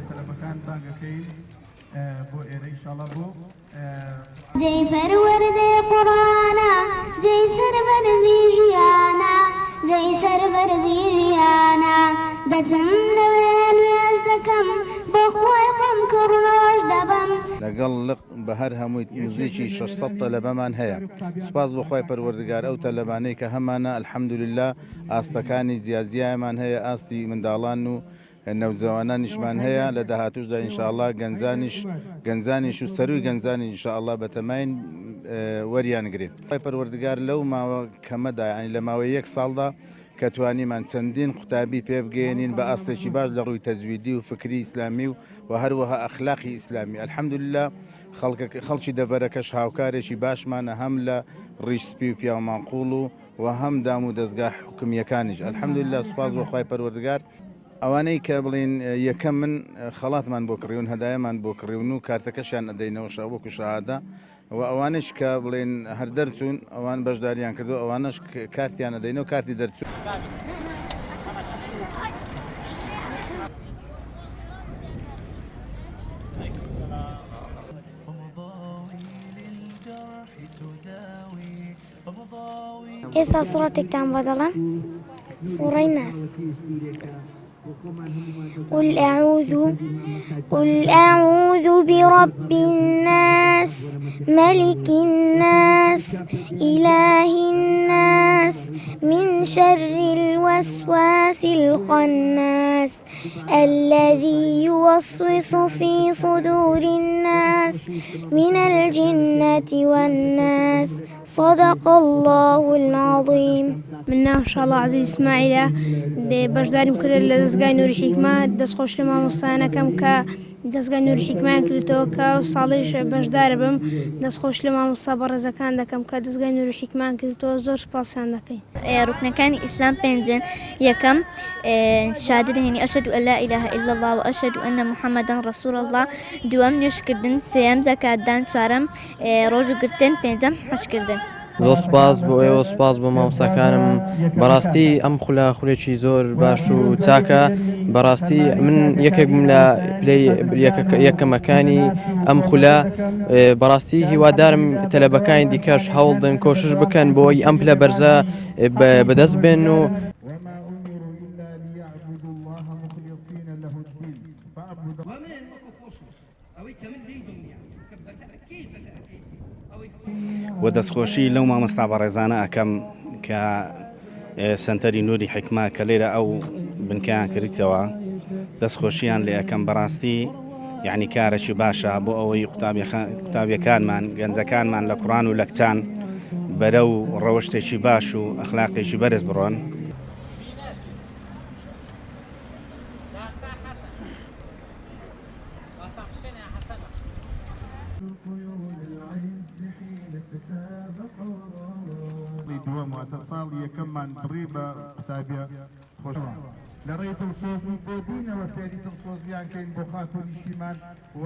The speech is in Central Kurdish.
تەلەفەکان بانگەکەین بۆ ئێرە ئینشاڵڵا بۆ جەی فەروەردەی قورئانە جەی سەروەردی ژیانە جەی سەروەردی ژیانە دەچم لەوێ نوێژ دەکەم بۆ خۆی خۆم کڕۆژ دەبەم لەگەڵ بە هەر هەمووی نزیکی 600 تەلەبەمان هەیە. سوپاس بەخوای پەروەردگار ئەو تەلەبانەی کە هەمانە ئەلحەمدولله ئاستەکانی جیازیایمان هەیە، ئاستی منداڵان و نەوجەوانانیشمان هەیە لە داهاتووشدا ئینشاءڵڵا گەنجانیش و سەروی گەنجانی ئینشاءڵڵا بەتەماین وەریانگرێت. خی پەروەردگار لەو ماوە کەمەدا ینی لە ماوەی 1 ساڵدا کە توانیمان چەندین قوتابی پێ بگەێنین بە ئاستێکی باش لە ڕووی تەجویدی و فکری ئیسلامی و هەروەها ئەخلاقی ئیسلامی. ئەلحەمدولله خەڵکی دەڤەرەکەش هاوکارێکی باشمانە هەم لە ڕیشسپی و پیاومانقوڵ و هەم دام و دەستگا حکومیەکانیش. ئەلحەمدولله سوپاس بەخوای پەروەردگار. ئەوانەی کە بڵین یەکەم من خەڵاتمان بۆ کڕیون هەدایەمان بۆ کڕیون و کارتەکەشیان ئەدەینەوە وەکو شەهادە و ئەوانش کە بڵێن هەر دەرچوون ئەوان بەشداریان کردو ئەوانش کارتیان ئەدەینەوە کارتی دەرچوون. ئێستا سوڕەتێکتان بۆ دەڵێم سوڕەی ناس. قل أعوذ برب الناس ملك الناس إله الناس من شر الوسواس الخناس الذي يوسوس في صدور الناس من الجنة والناس. صدق الله العظيم. مننا إن شاء الله عزيز إسماعيل بەشداریم کرد لە دەستگای نووری حیکمە دەستخۆش لە مامۆستایانەکەم کە دەستگای نووری حیکمان کردەوە کە ساڵیش بەشدار بم دەستخۆش لە مامۆستا بەڕێزەکان دەکەم کە دەستگای نووری حیکمان کردەوە زۆر سوپاسیان دەکەین. ڕوکنەکانی ئیسلام پێنجن. یەکەم شهادە دەهێنی ئەشهد أن لا إله إلا الله وأشهد أن محمدا رسول الله. دووەم نوێژکردن. سێەم زەکاتدان. چوارەم ڕۆژوگرتن. پێنجەم حەجکردن. زۆر سپاس بۆ ئێوە، سپاس بۆ مامۆستاکانم. بەڕاستی ئەم خوڵێکی زۆر باش و چاکە. بەڕاستی من یەکێک بووم لە یەکەمەکانی ئەم خولە. بەڕاستی هیوادارم تەلەبەکانی دیکەش هەوڵدن کۆشش بکەن بۆی ئەم پلە بەرزە بەدەست بێن و و دەستخۆشی لەو مامۆستا بەڕێزانە ئەەکەم کە سنتەری نووری حیکما کە لێرە ئەو بنکیان کردیتەوە دەستخۆشییان لێ ئەەکەم. بەڕاستی یعنی کارێکی باشە بۆ ئەوەی قوتابیەکانمان گەنجەکانمان لە قورئان و لە کچان بەرە و ڕەوشتێکی باش و ئەخلاقێکی بەرز بڕۆن. ساڵ یەکەممان بڕێ بە قوتابیە خۆش لە ڕێی دڵسۆزی بۆ دینەوە فێری دڵسۆزیان کەین بۆ خاک و نیشتیمان و